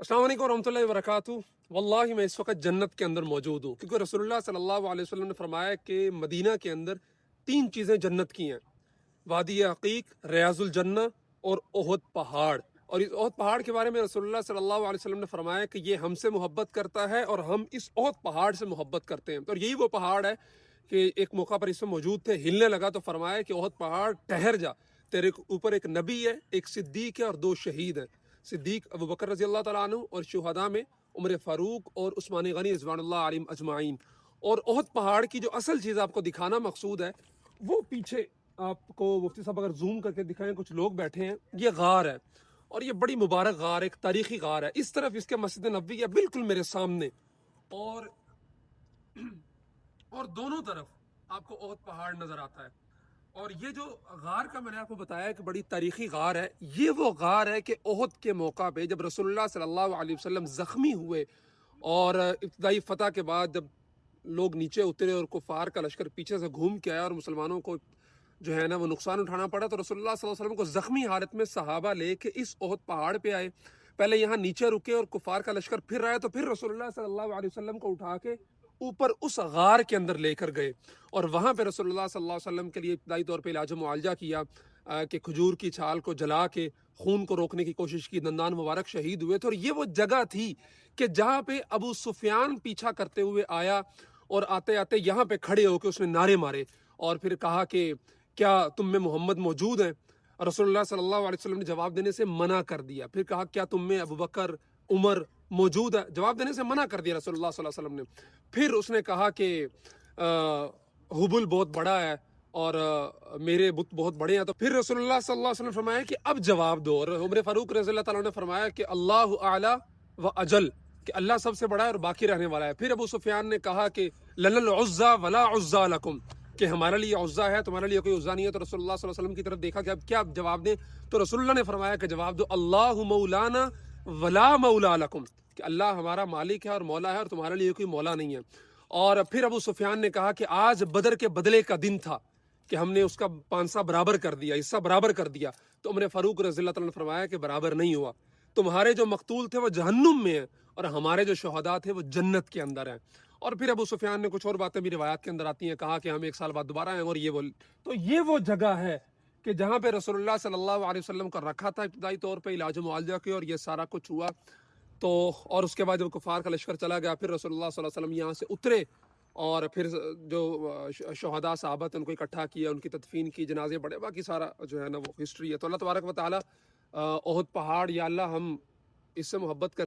अस्सलाम वालेकुम रहमतुल्लाहि व बरकातुहू। वल्लाहि मैं इस वक्त जन्नत के अंदर मौजूद हूँ, क्योंकि रसूलुल्लाह सल्लल्लाहु अलैहि वसल्लम ने फरमाया कि मदीना के अंदर तीन चीज़ें जन्नत की हैं: वादी अकीक, रियाजुल जन्ना और ओहद पहाड़। और इस ओहद पहाड़ के बारे में रसूलुल्लाह सल्लल्लाहु अलैहि वसल्लम ने फरमाया कि ये हमसे मोहब्बत करता है और हम इस ओहद पहाड़ से मोहब्बत करते हैं। और यही वो पहाड़ है कि एक मौका पर इसमें मौजूद थे, हिलने लगा तो फरमाया कि ओहद पहाड़ ठहर जा, तेरे ऊपर एक नबी है, एक सिद्दीक है और दो शहीद हैं। सिद्दीक अबू बकर रजी अल्लाह तआला अन्हु और शुहदा में उमर फ़ारूक और उस्मान गनी रिज़वानुल्लाह अलैहिम अजमाइन। और ओहद पहाड़ की जो असल चीज़ आपको दिखाना मकसूद है, वो पीछे आपको मुफ्ती साहब अगर जूम करके दिखाएं, कुछ लोग बैठे हैं, ये गार है और ये बड़ी मुबारक गार, एक तारीखी गार है। इस तरफ इसके मस्जिद नबवी है बिल्कुल मेरे सामने, और दोनों तरफ आपको ओहद पहाड़ नजर आता है। और ये जो गार का मैंने आपको बताया कि बड़ी तारीखी गार है, ये वो गार है कि ओहद के मौका पे जब रसूलुल्लाह सल्लल्लाहु अलैहि वसल्लम जख्मी हुए और इब्तदाई फतह के बाद जब लोग नीचे उतरे और कुफार का लश्कर पीछे से घूम के आया और मुसलमानों को जो है ना वो नुकसान उठाना पड़ा, तो रसूलुल्लाह सल्लल्लाहु अलैहि वसल्लम को जख्मी हालत में सहाबा लेके इस ओहद पहाड़ पे आए। पहले यहाँ नीचे रुके और कुफार का लश्कर फिर आया, तो फिर रसूलुल्लाह सल्लल्लाहु अलैहि वसल्लम को उठा के ऊपर उस गार के अंदर लेकर गए और वहाँ पे रसूलुल्लाह सल्लल्लाहु अलैहि वसल्लम के लिए इब्तदाई तौर पे इलाज मुआलजा किया कि खजूर की छाल को जला के खून को रोकने की कोशिश की। दंदान मुबारक शहीद हुए थे। और ये वो जगह थी कि जहाँ पे अबू सुफियान पीछा करते हुए आया और आते आते यहाँ पे खड़े होकर उसने नारे मारे और फिर कहा कि क्या तुम में मोहम्मद मौजूद हैं? रसूलुल्लाह सल्लल्लाहु अलैहि वसल्लम ने जवाब देने से मना कर दिया। फिर कहा क्या तुम में अबू बकर, उमर मौजूद है? जवाब देने से मना कर दिया रसूलुल्लाह सल्लल्लाहु अलैहि वसल्लम ने। फिर उसने कहा कि हुबुल बहुत बड़ा है और मेरे बुत बहुत बड़े हैं। तो फिर रसूलुल्लाह सल्लल्लाहु अलैहि वसल्लम ने फरमाया कि अब जवाब दो। और उमर फारूक रज़ी अल्लाह तआला ने फरमाया कि अल्लाहु आला व अजल, कि अल्लाह सबसे बड़ा है और बाकी रहने वाला है। फिर अबू सुफियान ने कहा कि लल उज़्ज़ा वला उज़्ज़ा लकुम, कि हमारे लिए उज़्ज़ा है, तुम्हारे लिए कोई उज़्ज़ा नहीं है। तो रसूलुल्लाह सल्लल्लाहु अलैहि वसल्लम की तरफ देखा कि अब क्या जवाब दें? तो रसूलुल्लाह ने फरमाया कि जवाब दो अल्लाहु मौलाना वला मौला लकुम, कि अल्लाह हमारा मालिक है और मौला है और तुम्हारे लिए कोई मौला नहीं है। और फिर अबू सुफियान ने कहा कि आज बदर के बदले का दिन था कि हमने उसका पांसा बराबर कर दिया, हिस्सा बराबर कर दिया। तो उमर फारूक रज़ी अल्लाह तआला ने फरमाया कि बराबर नहीं हुआ, तुम्हारे जो मकतूल थे वो जहन्नुम में हैं और हमारे जो शहदा थे वो जन्नत के अंदर हैं। और फिर अबू सुफियान ने कुछ और बातें भी रिवायात के अंदर आती हैं, कहा कि हम एक साल बाद दोबारा आए और ये बोल। तो ये वो जगह है कि जहाँ पे रसूलुल्लाह सल्लल्लाहु अलैहि वसल्लम का रखा था इब्तदाई तौर पे इलाज मुआलजा के, और ये सारा कुछ हुआ। तो और उसके बाद जब कुफार का लश्कर चला गया, फिर रसूलुल्लाह सल्लल्लाहु अलैहि वसल्लम यहाँ से उतरे और फिर जो शहदा सहाबा थे उनको इकट्ठा किया, उनकी तदफीन की, जनाजे पढ़े, बाकी सारा जो है ना वो हिस्ट्री है। तो अल्लाह तबारक व तआला ओहद पहाड़, या अल्लाह हम इससे मोहब्बत कर